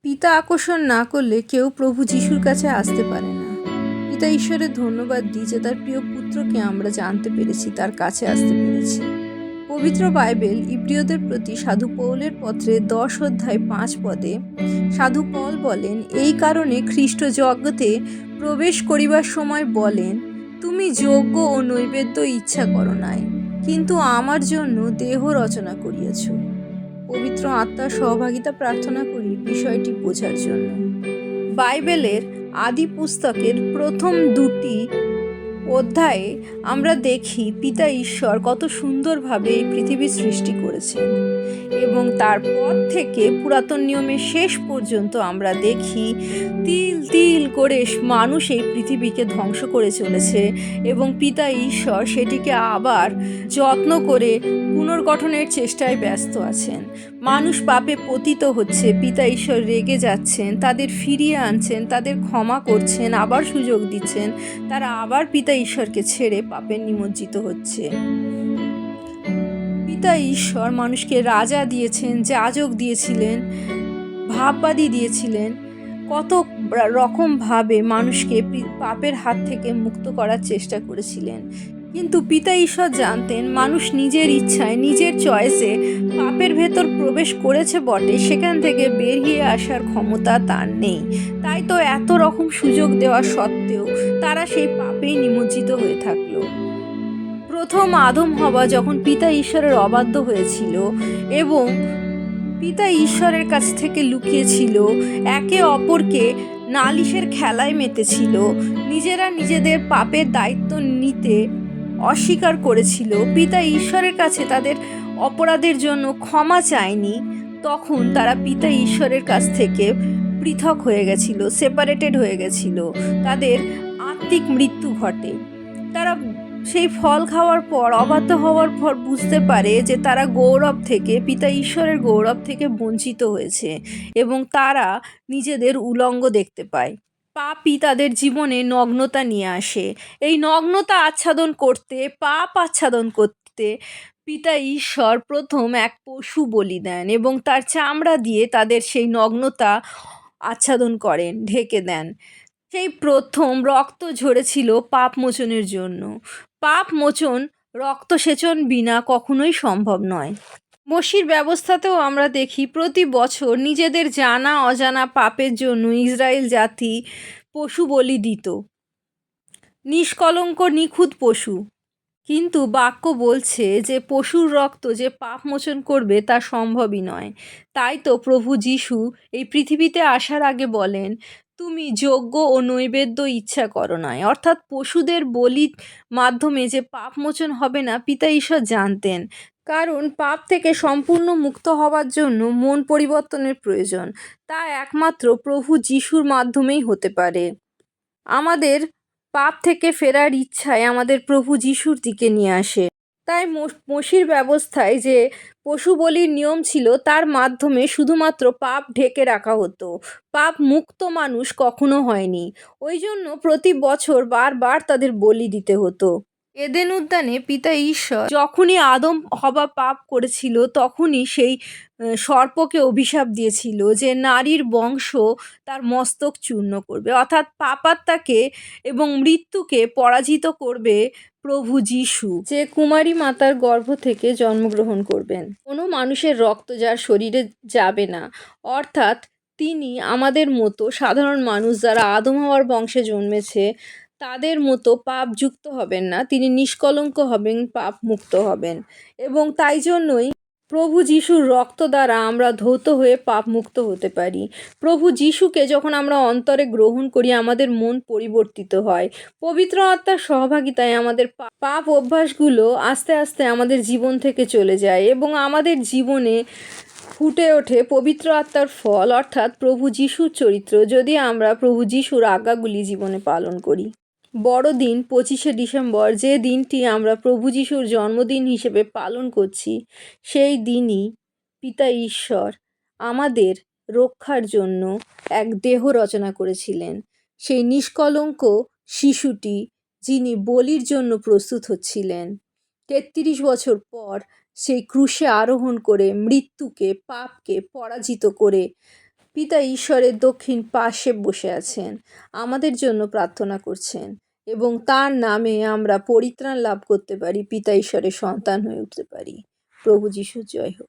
পিতা আকর্ষণ না করলে কেউ প্রভু যিশুর কাছে আসতে পারে না। পিতা ঈশ্বরের ধন্যবাদ দিই যে তার প্রিয় পুত্রকে আমরা জানতে পেরেছি, তার কাছে আসতে পেরেছি। পবিত্র বাইবেল ইব্রিয়দের প্রতি সাধু পৌলের পত্রে 10 অধ্যায় 5 পদে সাধু পল বলেন, এই কারণে খ্রিস্ট জগতে প্রবেশ করিবার সময় বলেন, তুমি যজ্ঞ ও নৈবেদ্য ইচ্ছা করো নাই, কিন্তু আমার জন্য দেহ রচনা করিয়াছ। পবিত্র আত্মার সহভাগিতা প্রার্থনা করি বিষয়টি বোঝার জন্য। বাইবেলের আদি পুস্তকের প্রথম 2টি অধ্যায়ে আমরা দেখি পিতা ঈশ্বর কত সুন্দরভাবে এই পৃথিবীর সৃষ্টি করেছেন, এবং তারপর থেকে পুরাতন নিয়মের শেষ পর্যন্ত আমরা দেখি তিল তিল করে মানুষ এই পৃথিবীকে ধ্বংস করে চলেছে, এবং পিতা ঈশ্বর সেটিকে আবার যত্ন করে পুনর্গঠনের চেষ্টায় ব্যস্ত আছেন। মানুষ পাপে পতিত হচ্ছে, পিতা ঈশ্বর রেগে যাচ্ছেন, তাদের ফিরিয়ে আনছেন, তাদের ক্ষমা করছেন, আবার সুযোগ দিচ্ছেন, তারা আবার পিতা ঈশ্বরকে ছেড়ে পাপে নিমজ্জিত হচ্ছে। পিতা ঈশ্বর মানুষকে রাজা দিয়েছেন, যাজক দিয়েছিলেন, ভাববাদী দিয়েছিলেন, কত রকমভাবে মানুষকে পাপের হাত থেকে মুক্ত করার চেষ্টা করেছিলেন। কিন্তু পিতা ঈশ্বর জানতেন মানুষ নিজের ইচ্ছায়, নিজের চয়েসে পাপের ভেতর প্রবেশ করেছে বটে, সেখান থেকে বেরিয়ে আসার ক্ষমতা তার নেই। তাই তো এত রকম সুযোগ দেওয়া সত্ত্বেও তারা সেই পাপেই নিমজ্জিত হয়ে থাকলো। প্রথম আদম হওয়া যখন পিতা ঈশ্বরের অবাধ্য হয়েছিল এবং পিতা ঈশ্বরের কাছ থেকে লুকিয়েছিল, একে অপরকে নালিশের খেলায় মেতেছিল, নিজেরা নিজেদের পাপের দায়িত্ব নিতে অস্বীকার করেছিল, পিতা ঈশ্বরের কাছে তাদের অপরাধের জন্য ক্ষমা চায়নি, তখন তারা পিতা ঈশ্বরের কাছ থেকে পৃথক হয়ে গেছিল, সেপারেটেড হয়ে গেছিল, তাদের আত্মিক মৃত্যু ঘটে। তারা সেই ফল খাওয়ার পর, অবাধ্য হওয়ার পর বুঝতে পারে যে তারা গৌরব থেকে, পিতা ঈশ্বরের গৌরব থেকে বঞ্চিত হয়েছে, এবং তারা নিজেদের উলঙ্গ দেখতে পায়। পাপই তাদের জীবনে নগ্নতা নিয়ে আসে। এই নগ্নতা আচ্ছাদন করতে, পাপ আচ্ছাদন করতে পিতা ঈশ্বর প্রথম এক পশু বলি দেন এবং তার চামড়া দিয়ে তাদের সেই নগ্নতা আচ্ছাদন করেন, ঢেকে দেন। সেই প্রথম রক্ত ঝরেছিল পাপ মোচনের জন্য। পাপ মোচন রক্তসেচন বিনা কখনোই সম্ভব নয়। মসির ব্যবস্থাতেও আমরা দেখি প্রতি বছর নিজেদের জানা অজানা পাপের জন্য ইসরায়েল জাতি পশু বলি দিত, নিষ্কলঙ্ক নিখুঁত পশু। কিন্তু বাক্য বলছে যে পশুর রক্ত যে পাপ মোচন করবে তা সম্ভবই নয়। তাই তো প্রভু যিশু এই পৃথিবীতে আসার আগে বলেন, তুমি যজ্ঞ ও নৈবেদ্য ইচ্ছা করো নাই। অর্থাৎ পশুদের বলির মাধ্যমে যে পাপ মোচন হবে না, পিতা ঈশ্বর জানতেন। কারণ পাপ থেকে সম্পূর্ণ মুক্ত হওয়ার জন্য মন পরিবর্তনের প্রয়োজন, তা একমাত্র প্রভু যিশুর মাধ্যমেই হতে পারে। আমাদের পাপ থেকে ফেরার ইচ্ছায় আমাদের প্রভু যিশুর দিকে নিয়ে আসে। তাই মসির ব্যবস্থায় যে পশু বলির নিয়ম ছিল, তার মাধ্যমে শুধুমাত্র পাপ ঢেকে রাখা হতো, পাপ মুক্ত মানুষ কখনো হয়নি। ওই জন্য প্রতি বছর বারবার তাদের বলি দিতে হতো। এদেন উদ্যানে পিতা ঈশ্বর যখনই আদম হওয়া পাপ করেছিল, তখনই সেই সর্পকে অভিশাপ দিয়েছিল যে নারীর বংশ তার মস্তক চূর্ণ করবে, অর্থাৎ পাপাত্মাকে এবং মৃত্যুকে পরাজিত করবে প্রভু যিশু, যে কুমারী মাতার গর্ভ থেকে জন্মগ্রহণ করবেন। কোনো মানুষের রক্ত যার শরীরে যাবে না, অর্থাৎ তিনি আমাদের মতো সাধারণ মানুষ যারা আদম হওয়ার বংশে জন্মেছে তাদের মতো পাপযুক্ত হবেন না, তিনি নিষ্কলঙ্ক হবেন, পাপ মুক্ত হবেন। এবং তাই জন্যই প্রভু যিশুর রক্ত দ্বারা আমরা ধৌত হয়ে পাপ মুক্ত হতে পারি। প্রভু যিশুকে যখন আমরা অন্তরে গ্রহণ করি, আমাদের মন পরিবর্তিত হয়। পবিত্র আত্মার সহভাগিতায় আমাদের পাপ অভ্যাসগুলো আস্তে আস্তে আমাদের জীবন থেকে চলে যায় এবং আমাদের জীবনে ফুটে ওঠে পবিত্র আত্মার ফল, অর্থাৎ প্রভু যিশুর চরিত্র, যদি আমরা প্রভু যিশুর আজ্ঞাগুলি জীবনে পালন করি। বড়দিন 25শে ডিসেম্বর, যে দিনটি আমরা প্রভু যিশুর জন্মদিন হিসেবে পালন করছি, সেই দিনই পিতা ঈশ্বর আমাদের রক্ষার জন্য এক দেহ রচনা করেছিলেন। সেই নিষ্কলঙ্ক শিশুটি যিনি বলির জন্য প্রস্তুত হচ্ছিলেন, 33 বছর পর সেই ক্রুশে আরোহণ করে মৃত্যুকে, পাপকে পরাজিত করে পিতা ঈশ্বরের দক্ষিণ পাশে বসে আছেন, আমাদের জন্য প্রার্থনা করছেন, এবং তার নামে আমরা পরিত্রাণ লাভ করতে পারি, পিতা ঈশ্বরের সন্তান হয়ে উঠতে পারি। প্রভু যিশুর জয় হোক।